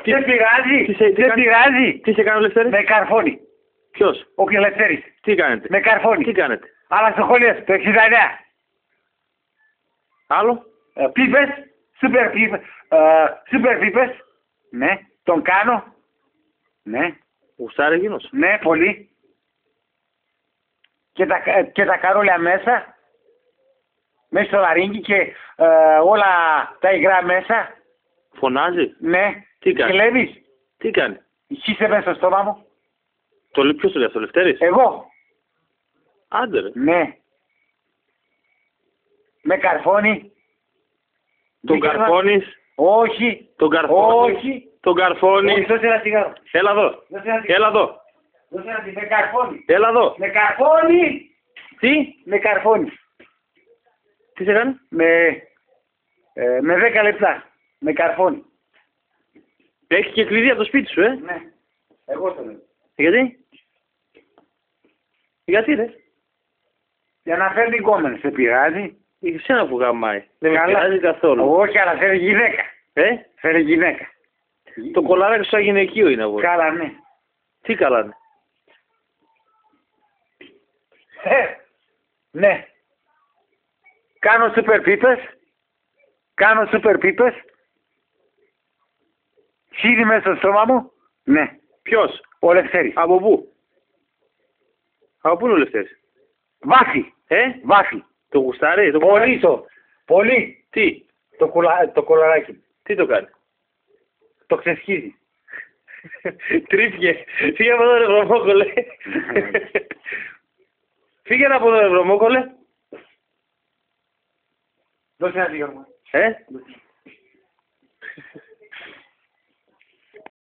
Δεν πειράζει. Δεν πειράζει. Τι σε κάνει ο Λευτέρης? Με καρφώνει. Ποιος? Ο Λευτέρης. Τι κάνετε? Με καρφώνει. Τι κάνετε? Αλλά στο σχολείο το 69. Άλλο? Πίπες. Σούπερ πίπες. Σούπερ πίπες. Ναι. Τον κάνω. Ναι. Γουστάρει εκείνος? Ναι, πολύ. Και τα καρόλια μέσα. Μέσα στο λαρύγγι και όλα τα υγρά μέσα. Φωνάζει? Ναι. Τι κάνει? Κλέβεις. Τι κάνει? Είσαι μέσα στο στόμα μου. Ποιος το λέει αυτό, Λευτέρης? Εγώ. Άντε ρε. Ναι. Με καρφώνει. Τον καρφώνεις? Όχι. Τον καρφώνεις? Όχι. Τον καρφώνεις? Όχι, δώσε ένα τσιγάρο. Έλα εδώ. Δώσε ένα τσιγάρο. Έλα εδώ. Δώσε ένα τσιγάρο. Με καρφώνει. Έλα εδώ. Με καρφώνει. Τι? Με καρφώνει. Τι σε κάνει? Με 10 λεπτά. Με καρφώνει. Έχει και κλειδί από το σπίτι σου, Ναι. Εγώ στο λέω. Γιατί? Γιατί ρε? Για να φέρνει γκόμενες. Σε πειράζει. Εσένα που γαμάει. Δεν με Καλά. πειράζει καθόλου. Όχι, αλλά φέρει γυναίκα. Φέρει γυναίκα. Το κολαράκι σαν γυναικείο είναι εγώ. Καλά, ναι. Τι καλά είναι? Ναι. Κάνω σούπερ πίπες. Κάνω σούπερ πίπες. Χύνει μέσα στο στόμα μου. Ναι. Ποιος? Ο Λευτέρης. Από πού? Από πού είναι ο Λευτέρης? Βάφει. Βάφει. Το γουστάρει? Το Πολύ το. Πολύ. Τι? Το κολαράκι. Τι το κάνει? Το ξεσχίζει. Τρίφηκε. Φύγε από εδώ ρε βρωμόκολε. Φύγε από εδώ ρε βρωμόκολε. Δώσε ένα τσιγάρο.